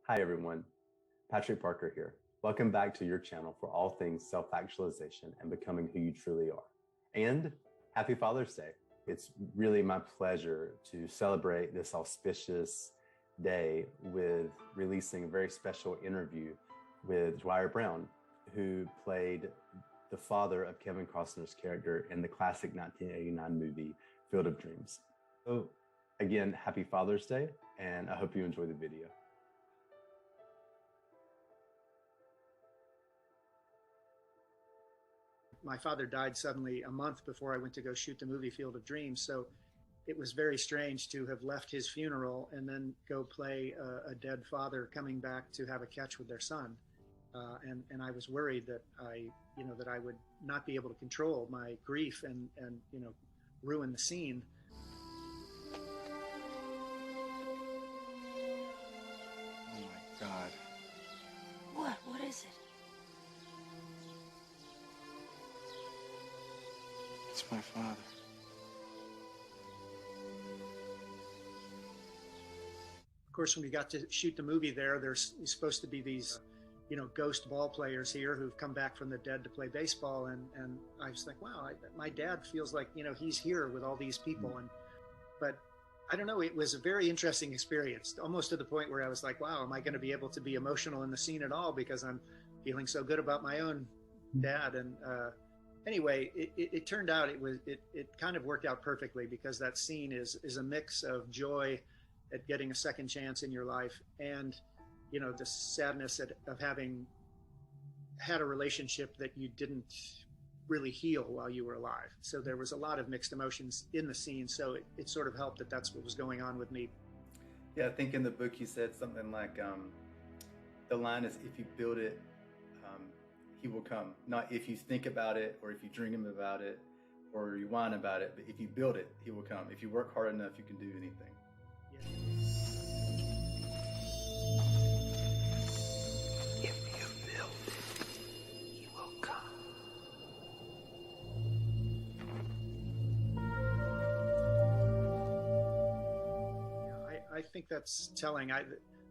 Hi everyone, Patrick Parker here. Welcome back to your channel for all things self-actualization and becoming who you truly are. And happy Father's Day. It's really my pleasure to celebrate this auspicious day with releasing a very special interview with Dwier Brown, who played the father of Kevin Costner's character in the classic 1989 movie, Field of Dreams. So again, happy Father's Day, and I hope you enjoy the video. My father died suddenly a month before I went to go shoot the movie Field of Dreams. So it was very strange to have left his funeral and then go play a dead father coming back to have a catch with their son. And I was worried that that I would not be able to control my grief and ruin the scene. Oh my God. What is it? It's my father. Of course, when we got to shoot the movie there's supposed to be these, ghost ball players here who've come back from the dead to play baseball. And I was like, wow, my dad feels like, he's here with all these people. But I don't know, it was a very interesting experience, almost to the point where I was like, wow, am I going to be able to be emotional in the scene at all? Because I'm feeling so good about my own dad. And anyway, it turned out it kind of worked out perfectly, because that scene is a mix of joy at getting a second chance in your life and, the sadness of having had a relationship that you didn't really heal while you were alive. So there was a lot of mixed emotions in the scene. So it sort of helped that that's what was going on with me. Yeah, I think in the book you said something like, the line is, if you build it, he will come. Not if you think about it, or if you dream about it, or you whine about it, but if you build it, he will come. If you work hard enough, you can do anything. Yeah. If you build it, he will come. I think that's telling.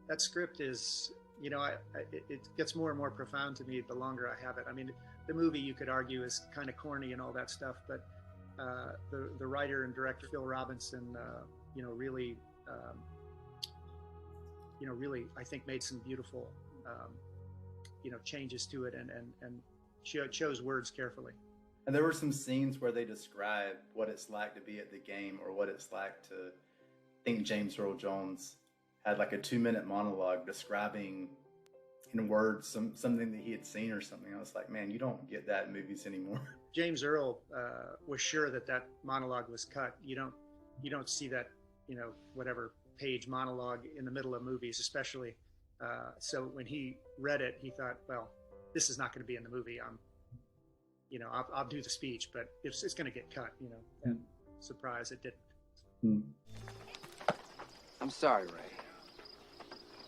That script is, it gets more and more profound to me the longer I have it. I mean, the movie, you could argue, is kind of corny and all that stuff, but the writer and director Phil Robinson, really, I think made some beautiful, changes to it and chose words carefully. And there were some scenes where they describe what it's like to be at the game, or what it's like to, I think James Earl Jones had like a 2-minute monologue describing in words something that he had seen or something. I was like, man, you don't get that in movies anymore. James Earl was sure that monologue was cut. You don't see that, whatever page monologue in the middle of movies, especially. So when he read it, he thought, well, this is not going to be in the movie. I'll do the speech, but it's going to get cut, and surprise, it didn't. I'm sorry, Ray.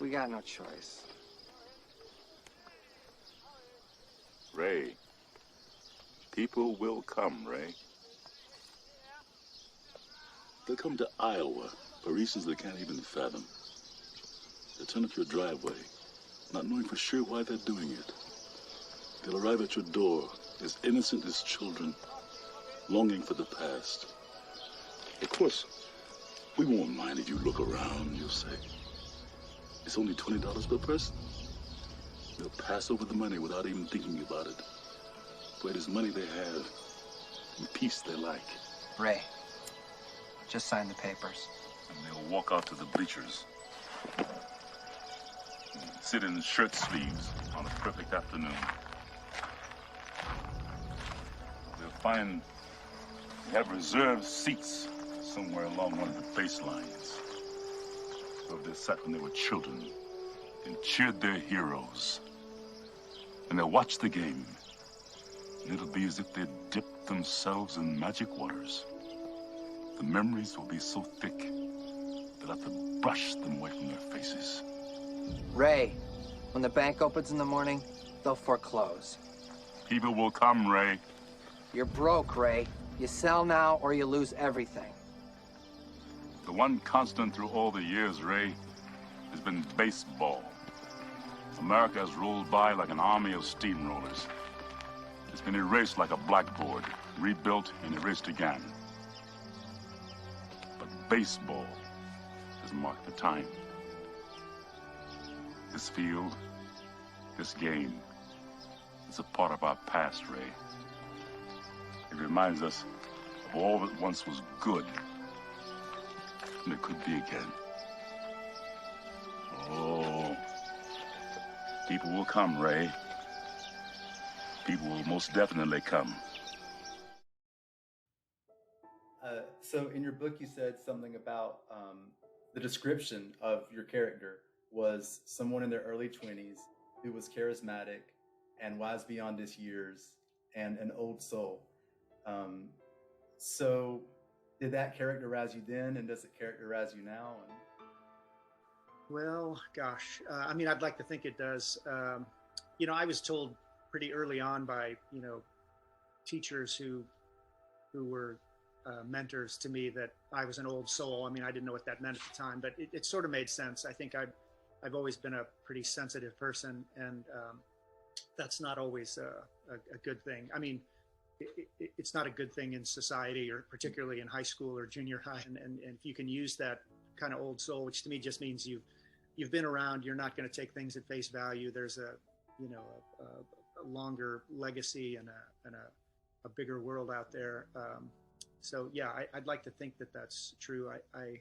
We got no choice. Ray, people will come, Ray. They'll come to Iowa for reasons they can't even fathom. They'll turn up your driveway, not knowing for sure why they're doing it. They'll arrive at your door as innocent as children, longing for the past. Of course, we won't mind if you look around, you'll say. It's only $20 per person. They'll pass over the money without even thinking about it. For it is money they have, and peace they like. Ray, just sign the papers. And they'll walk out to the bleachers. Sit in shirt sleeves on a perfect afternoon. They'll find they have reserved seats somewhere along one of the baselines, where they sat when they were children and cheered their heroes. And they'll watch the game, and it'll be as if they'd dipped themselves in magic waters. The memories will be so thick, they'll have to brush them away from their faces. Ray, when the bank opens in the morning, they'll foreclose. People will come, Ray. You're broke, Ray. You sell now or you lose everything. The one constant through all the years, Ray, has been baseball. America has rolled by like an army of steamrollers. It's been erased like a blackboard, rebuilt and erased again. But baseball has marked the time. This field, this game, is a part of our past, Ray. It reminds us of all that once was good, and it could be again. Oh, people will come, Ray. People will most definitely come. So in your book, you said something about the description of your character was someone in their early 20s who was charismatic and wise beyond his years and an old soul. So did that characterize you then, and does it characterize you now? Well, gosh, I mean, I'd like to think it does. You know, I was told pretty early on by, you know, teachers who were mentors to me that I was an old soul. I mean, I didn't know what that meant at the time, but it sort of made sense. I think I've always been a pretty sensitive person, and that's not always a good thing. I mean, it's not a good thing in society, or particularly in high school or junior high. And if you can use that kind of old soul, which to me just means you've been around, you're not going to take things at face value. There's a longer legacy and a bigger world out there. So yeah, I'd like to think that that's true. I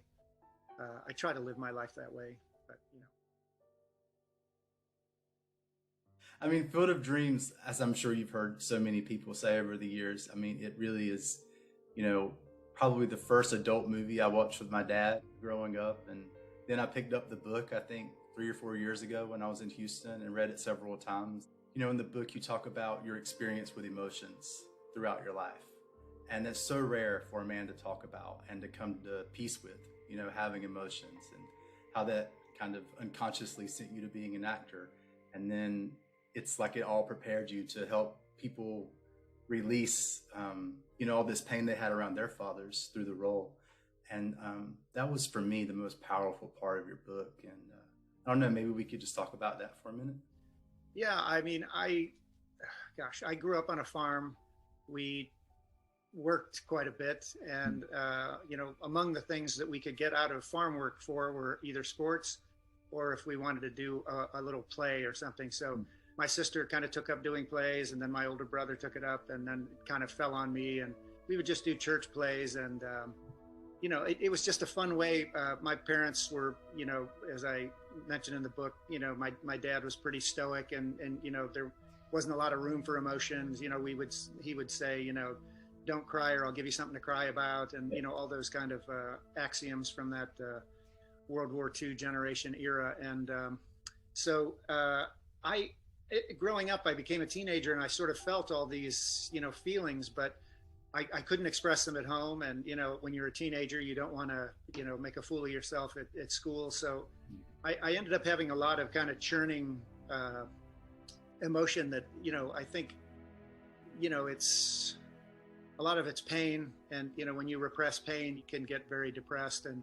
try to live my life that way, but you know. I mean, Field of Dreams, as I'm sure you've heard so many people say over the years, I mean, it really is, you know, probably the first adult movie I watched with my dad growing up. And then I picked up the book, I think 3 or 4 years ago when I was in Houston, and read it several times. You know, in the book, you talk about your experience with emotions throughout your life. And that's so rare for a man to talk about and to come to peace with, you know, having emotions, and how that kind of unconsciously sent you to being an actor. And then it's like it all prepared you to help people release, you know, all this pain they had around their fathers through the role. And that was, for me, the most powerful part of your book. And I don't know, maybe we could just talk about that for a minute. Yeah, I mean, I grew up on a farm. We worked quite a bit, and you know, among the things that we could get out of farm work for were either sports, or if we wanted to do a little play or something. So my sister kind of took up doing plays, and then my older brother took it up, and then it kind of fell on me, and we would just do church plays. And you know, it was just a fun way. My parents were, you know, as I mentioned in the book, you know, my dad was pretty stoic, and you know, there wasn't a lot of room for emotions. You know, he would say, you know, don't cry or I'll give you something to cry about. And, you know, all those kind of axioms from that World War II generation era. And so growing up, I became a teenager, and I sort of felt all these, you know, feelings, but I couldn't express them at home. And, you know, when you're a teenager, you don't want to, you know, make a fool of yourself at school. So I ended up having a lot of kind of churning emotion that, you know, I think, you know, it's a lot of it's pain. And, you know, when you repress pain, you can get very depressed, and,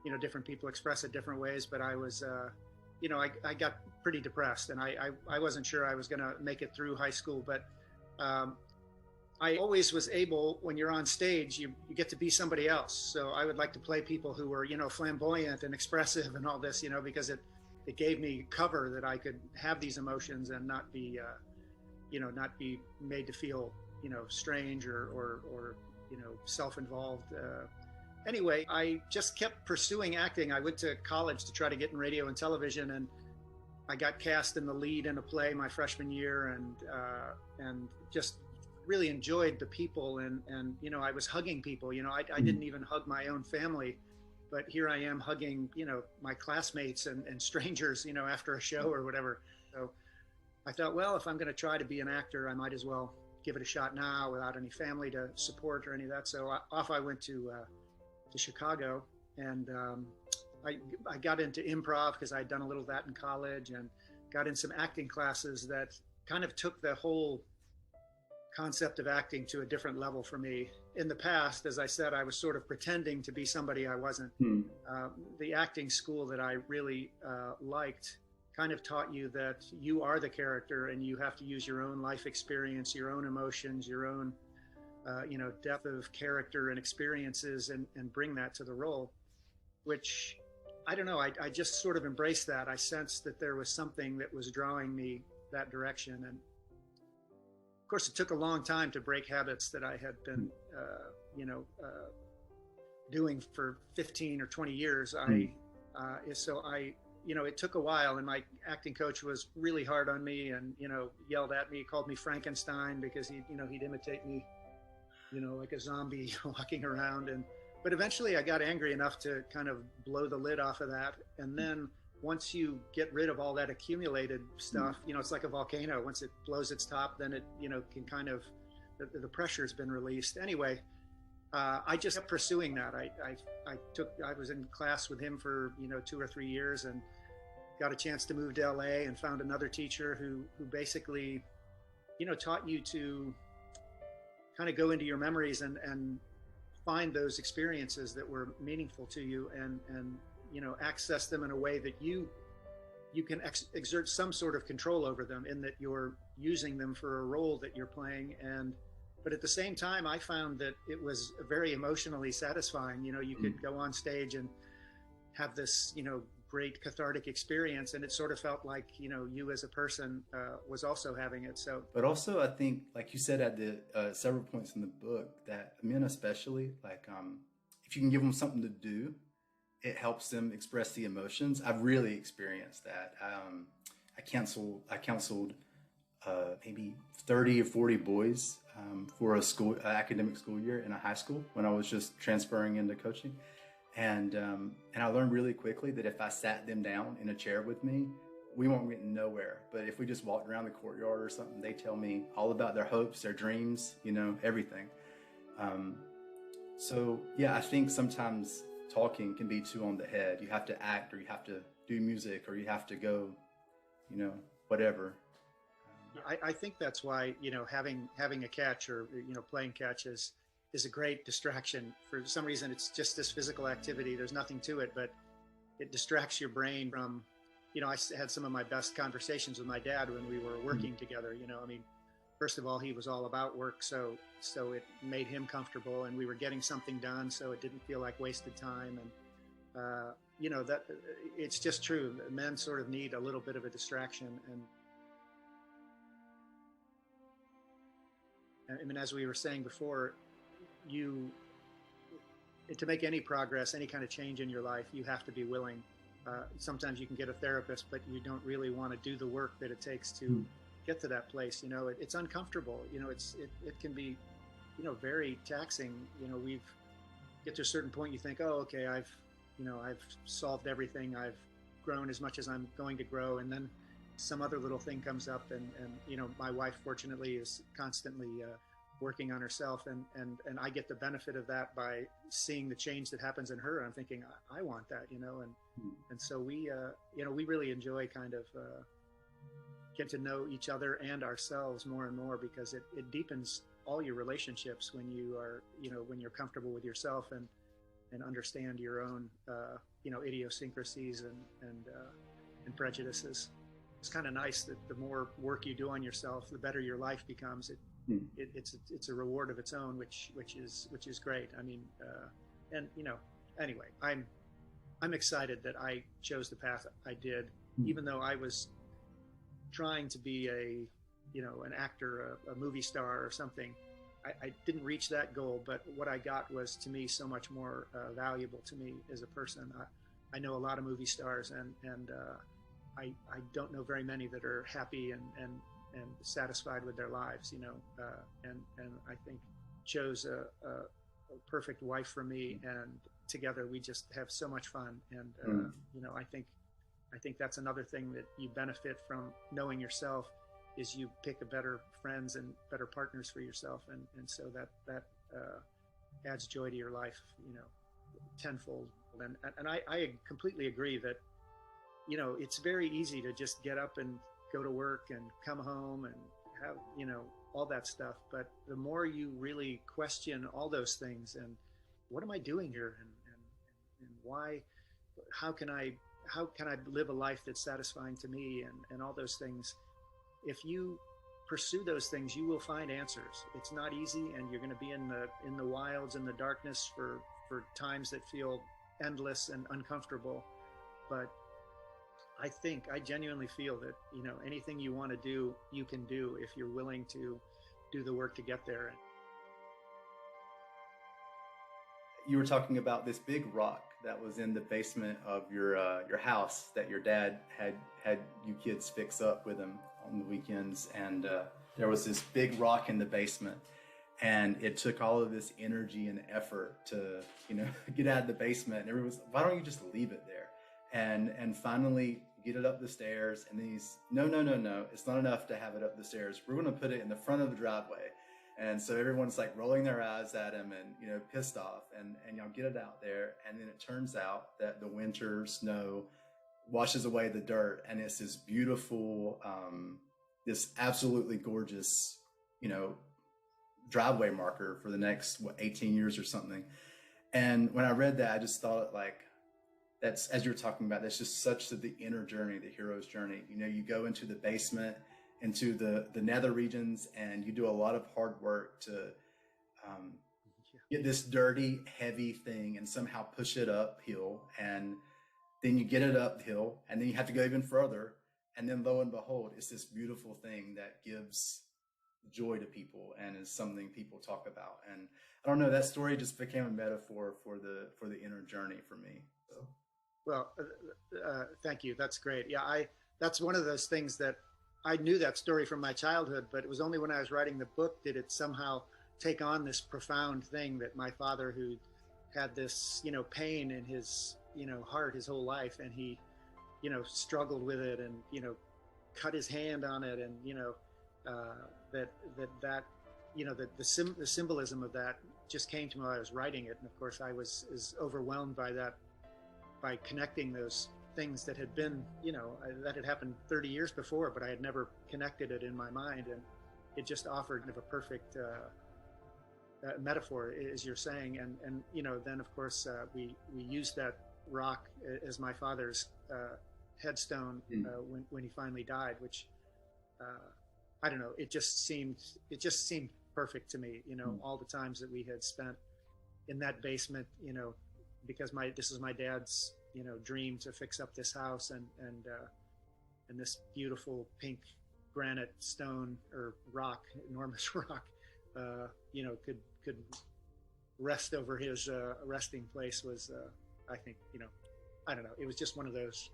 you know, different people express it different ways. But I was, you know, I got pretty depressed, and I wasn't sure I was going to make it through high school. But I always was able, when you're on stage, you get to be somebody else. So I would like to play people who were, you know, flamboyant and expressive and all this, you know, because it gave me cover that I could have these emotions and not be, you know, not be made to feel, you know, strange or you know, self-involved. Anyway, I just kept pursuing acting. I went to college to try to get in radio and television, and I got cast in the lead in a play my freshman year, and just really enjoyed the people, and you know, I was hugging people. You know, I didn't even hug my own family, but here I am hugging, you know, my classmates and strangers, you know, after a show or whatever. So I thought, well, if I'm going to try to be an actor, I might as well give it a shot now without any family to support or any of that. So off I went to Chicago, and I got into improv because I'd done a little of that in college, and got in some acting classes that kind of took the whole concept of acting to a different level for me. In the past, as I said, I was sort of pretending to be somebody I wasn't. The acting school that I really liked kind of taught you that you are the character and you have to use your own life experience, your own emotions, your own, depth of character and experiences and bring that to the role, which I don't know. I just sort of embraced that. I sensed that there was something that was drawing me that direction. And of course, it took a long time to break habits that I had been, doing for 15 or 20 years. It took a while, and my acting coach was really hard on me and, yelled at me, called me Frankenstein because he'd imitate me, like a zombie walking around. But eventually I got angry enough to kind of blow the lid off of that. And then once you get rid of all that accumulated stuff, it's like a volcano. Once it blows its top, then it, can kind of, the pressure's been released. Anyway, I just kept pursuing that. I was in class with him for, 2 or 3 years and got a chance to move to LA and found another teacher who basically, taught you to kind of go into your memories and find those experiences that were meaningful to you and access them in a way that you can exert some sort of control over them, in that you're using them for a role that you're playing. But at the same time, I found that it was very emotionally satisfying. You could go on stage and have this, great cathartic experience, and it sort of felt like, you as a person was also having it. So, but also I think, like you said at the several points in the book, that men especially, like if you can give them something to do, it helps them express the emotions. I've really experienced that. I counseled maybe 30 or 40 boys for a academic school year in a high school when I was just transferring into coaching. And I learned really quickly that if I sat them down in a chair with me, we won't get nowhere. But if we just walked around the courtyard or something, they tell me all about their hopes, their dreams, everything. So yeah, I think sometimes talking can be too on the head. You have to act, or you have to do music, or you have to go, whatever. I think that's why, having a catch or, playing catch is a great distraction. For some reason, it's just this physical activity. There's nothing to it, but it distracts your brain from, I had some of my best conversations with my dad when we were working together. First of all, he was all about work. So it made him comfortable, and we were getting something done. So it didn't feel like wasted time. And, that it's just true. Men sort of need a little bit of a distraction. And I mean, as we were saying before, to make any progress, any kind of change in your life, you have to be willing. Sometimes you can get a therapist, but you don't really want to do the work that it takes to get to that place. It's uncomfortable. It can be, very taxing. We've get to a certain point, you think, oh, okay, I've solved everything. I've grown as much as I'm going to grow. And then some other little thing comes up, and my wife, fortunately, is constantly working on herself, and I get the benefit of that by seeing the change that happens in her. I'm thinking, I want that, and so we really enjoy kind of get to know each other and ourselves more and more, because it deepens all your relationships when you are, when you're comfortable with yourself and understand your own, idiosyncrasies and prejudices. It's kind of nice that the more work you do on yourself, the better your life becomes. It's a reward of its own, which is great. I mean, anyway, I'm excited that I chose the path I did, even though I was trying to be an actor, a movie star or something. I didn't reach that goal, but what I got was, to me, so much more valuable to me as a person. I know a lot of movie stars, and I don't know very many that are happy and satisfied with their lives, and I think chose a perfect wife for me, and together we just have so much fun. And I think that's another thing that you benefit from knowing yourself, is you pick a better friends and better partners for yourself, and so that adds joy to your life, tenfold. And I completely agree that it's very easy to just get up and go to work and come home and have, all that stuff. But the more you really question all those things, and what am I doing here? And why, how can I how can I live a life that's satisfying to me, and all those things. If you pursue those things, you will find answers. It's not easy, and you're going to be in the wilds, in the darkness for times that feel endless and uncomfortable. But I genuinely feel that, you know, anything you want to do, you can do if you're willing to do the work to get there. You were talking about this big rock that was in the basement of your house that your dad had you kids fix up with him on the weekends, and there was this big rock in the basement, and it took all of this energy and effort to, you know, get out of the basement. And everyone was, why don't you just leave it there? And finally get it up the stairs. And then he's, no, it's not enough to have it up the stairs. We're going to put it in the front of the driveway. And so everyone's like rolling their eyes at him and, you know, pissed off, and y'all get it out there. And then it turns out that the winter snow washes away the dirt, and it's this beautiful, this absolutely gorgeous, you know, driveway marker for the next 18 years or something. And when I read that, I just thought, like, that's, as you were talking about, that's just such the inner journey, the hero's journey. You know, you go into the basement, into the nether regions, and you do a lot of hard work to get this dirty, heavy thing and somehow push it uphill. And then you get it uphill, and then you have to go even further. And then lo and behold, it's this beautiful thing that gives joy to people and is something people talk about. And I don't know, that story just became a metaphor for the inner journey for me. So. Well, thank you. That's great. Yeah, that's one of those things that I knew that story from my childhood, but it was only when I was writing the book did it somehow take on this profound thing that my father, who had this, you know, pain in his, you know, heart his whole life, and he, you know, struggled with it, and, you know, cut his hand on it, and, you know, that you know, the symbolism of that just came to me while I was writing it. And of course I was as overwhelmed by that, by connecting those things that had been, you know, that had happened 30 years before, but I had never connected it in my mind. And it just offered kind of a perfect metaphor, as you're saying. And you know, then of course we used that rock as my father's headstone when he finally died, which I don't know, it just seemed perfect to me, you know, all the times that we had spent in that basement, you know, because this is my dad's, you know, dream to fix up this house, and this beautiful pink granite stone or rock, enormous rock, you know, could rest over his resting place was, I think, you know, I don't know, it was just one of those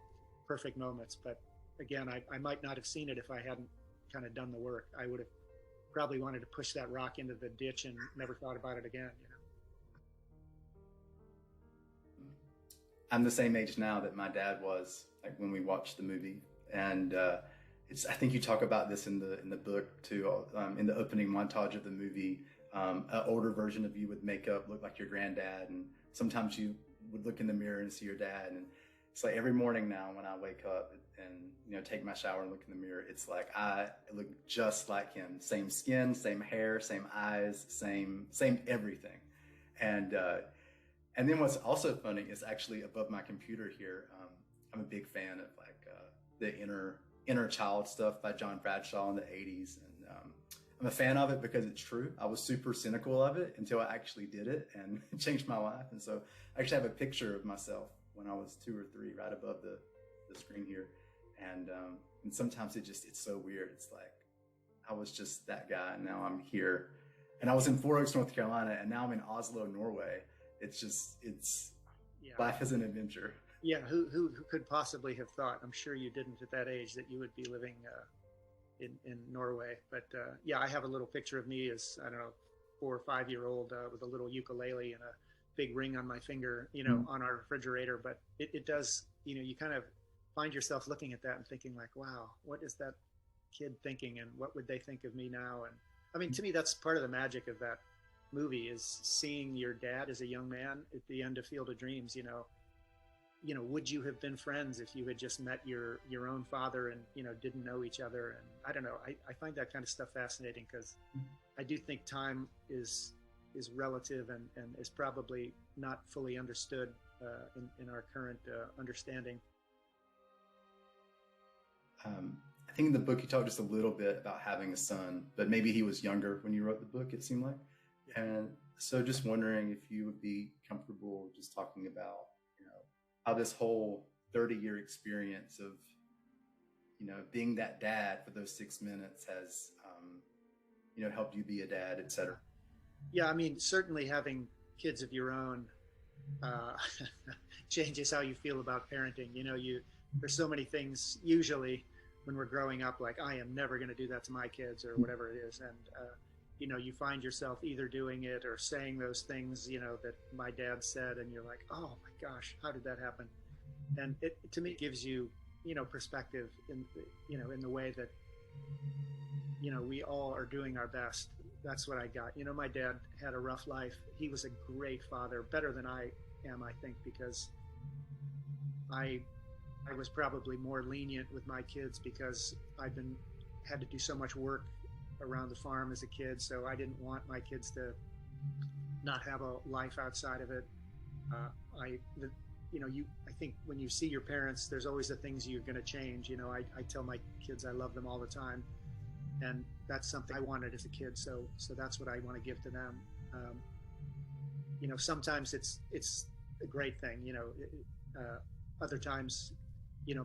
perfect moments. But again, I might not have seen it if I hadn't kind of done the work. I would have probably wanted to push that rock into the ditch and never thought about it again, you know. I'm the same age now that my dad was, like, when we watched the movie. And I think you talk about this in the book too, in the opening montage of the movie. An older version of you with makeup looked like your granddad, and sometimes you would look in the mirror and see your dad. And it's like every morning now when I wake up and, you know, take my shower and look in the mirror, it's like I look just like him. Same skin, same hair, same eyes, same everything. And then what's also funny is actually above my computer here, I'm a big fan of like the inner child stuff by John Bradshaw in the 80s. And I'm a fan of it because it's true. I was super cynical of it until I actually did it, and it changed my life. And so I actually have a picture of myself when I was 2 or 3 right above the screen here. And sometimes it's so weird. It's like, I was just that guy, and now I'm here. And I was in Four Oaks, North Carolina, and now I'm in Oslo, Norway. Life is an adventure. Yeah, who could possibly have thought? I'm sure you didn't at that age that you would be living in Norway. But yeah, I have a little picture of me as, I don't know, 4 or 5 year old with a little ukulele and a big ring on my finger, you know, on our refrigerator. But it does, you know, you kind of find yourself looking at that and thinking like, wow, what is that kid thinking, and what would they think of me now? And I mean, to me, that's part of the magic of that movie, is seeing your dad as a young man at the end of Field of Dreams. You know, would you have been friends if you had just met your own father and, you know, didn't know each other? And I don't know, I find that kind of stuff fascinating, because I do think time is relative and is probably not fully understood in our current understanding. I think in the book you talked just a little bit about having a son, but maybe he was younger when you wrote the book, it seemed like. And so just wondering if you would be comfortable just talking about, how this whole 30-year experience of, being that dad for those 6 minutes has, helped you be a dad, et cetera. Yeah, I mean, certainly having kids of your own changes how you feel about parenting. There's so many things usually when we're growing up, like, I am never going to do that to my kids or whatever it is. And, you find yourself either doing it or saying those things, that my dad said, and you're like, oh my gosh, how did that happen? And it, to me, gives you, perspective in the way that, we all are doing our best. That's what I got. My dad had a rough life. He was a great father, better than I am, I think, because I was probably more lenient with my kids because had to do so much work around the farm as a kid. So I didn't want my kids to not have a life outside of it. I think when you see your parents, there's always the things you're going to change. I tell my kids I love them all the time, and that's something I wanted as a kid. So that's what I want to give to them. Sometimes it's a great thing. Other times,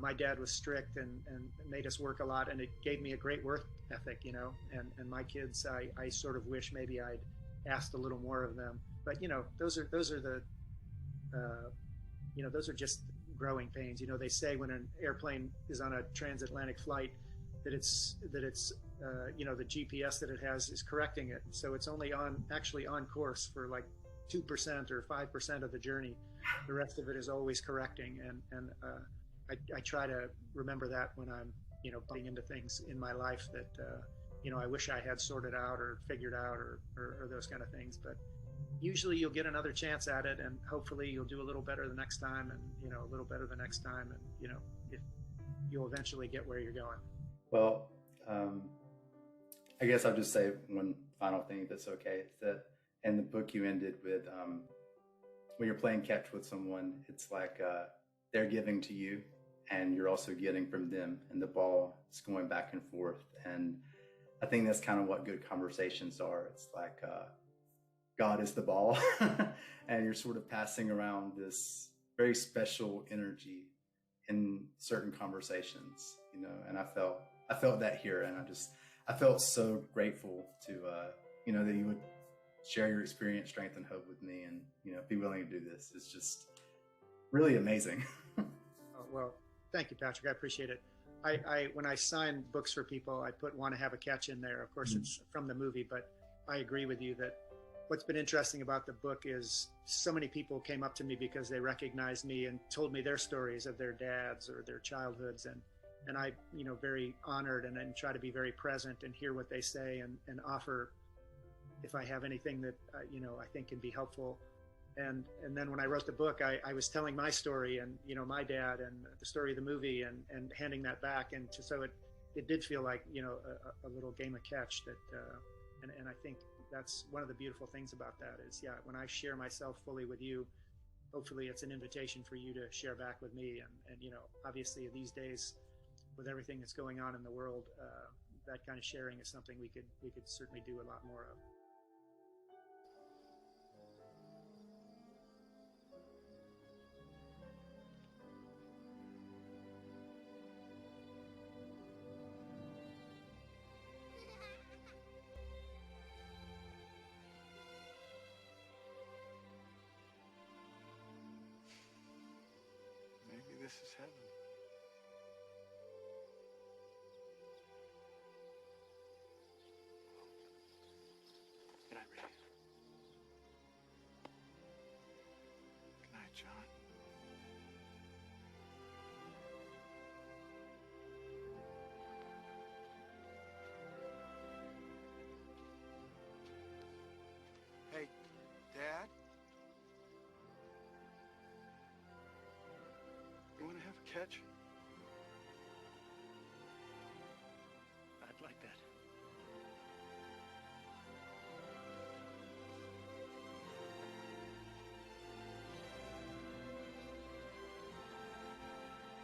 my dad was strict and made us work a lot, and it gave me a great work ethic. And my kids, I sort of wish maybe I'd asked a little more of them. But those are the those are just growing pains. They say when an airplane is on a transatlantic flight that it's the GPS that it has is correcting it. So it's only actually on course for like 2% or 5% of the journey. The rest of it is always correcting. And I try to remember that when I'm, bumping into things in my life that, I wish I had sorted out or figured out or those kind of things. But usually you'll get another chance at it, and hopefully you'll do a little better the next time, and a little better the next time, and if you'll eventually get where you're going. Well, I guess I'll just say one final thing, if it's okay. It's that in the book you ended with, when you're playing catch with someone, it's like they're giving to you, and you're also getting from them, and the ball is going back and forth. And I think that's kind of what good conversations are. It's like God is the ball, and you're sort of passing around this very special energy in certain conversations, and I felt that here, and I felt so grateful to, that you would share your experience, strength, and hope with me, and, be willing to do this. It's just really amazing. Well, thank you, Patrick. I appreciate it. When I sign books for people, I put "Want to Have a Catch" in there. Of course, it's from the movie, but I agree with you that what's been interesting about the book is so many people came up to me because they recognized me and told me their stories of their dads or their childhoods. And I, very honored and try to be very present and hear what they say and offer if I have anything that, I think can be helpful. And then when I wrote the book, I was telling my story and, my dad and the story of the movie and handing that back. And so it did feel like, a little game of catch that, and I think that's one of the beautiful things about that is, when I share myself fully with you, hopefully it's an invitation for you to share back with me. And obviously these days with everything that's going on in the world, that kind of sharing is something we could certainly do a lot more of. Maybe this is heaven. Good night, Ray. Good night, John. Hey, Dad? You want to have a catch? I'd like that.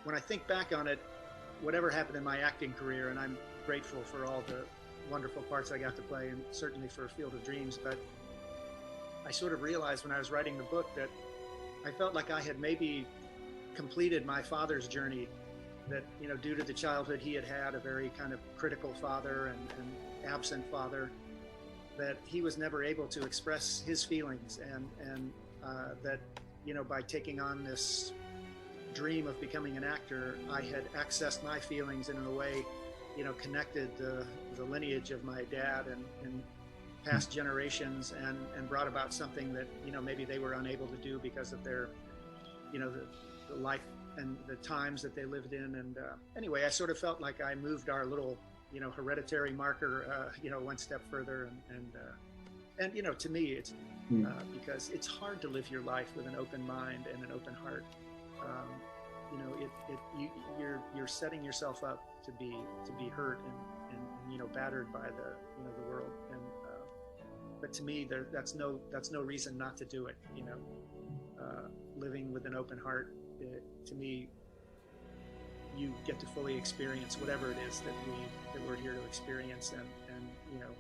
When I think back on it, whatever happened in my acting career, and I'm grateful for all the wonderful parts I got to play, and certainly for Field of Dreams, but I sort of realized when I was writing the book that I felt like I had maybe completed my father's journey, that, you know, due to the childhood he had, a very kind of critical father and absent father, that he was never able to express his feelings, and that, you know, by taking on this dream of becoming an actor, I had accessed my feelings in a way, you know, connected the lineage of my dad and past generations, and brought about something that, you know, maybe they were unable to do because of their, you know, the life and the times that they lived in. And anyway, I sort of felt like I moved our little, you know, hereditary marker, you know, one step further. And you know, to me, it's because it's hard to live your life with an open mind and an open heart. You know, you're setting yourself up to be hurt and you know, battered by the world. And but to me, that's no reason not to do it. You know, living with an open heart, to me, you get to fully experience whatever it is that we're here to experience. And you know,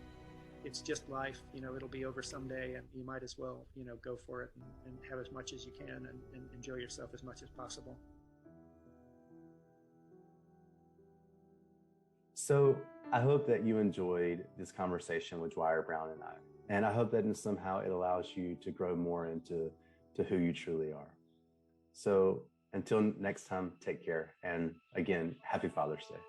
it's just life. You know, it'll be over someday, and you might as well, you know, go for it and have as much as you can, and enjoy yourself as much as possible. So I hope that you enjoyed this conversation with Dwier Brown and I. And I hope that somehow it allows you to grow more into who you truly are. So until next time, take care. And again, happy Father's Day.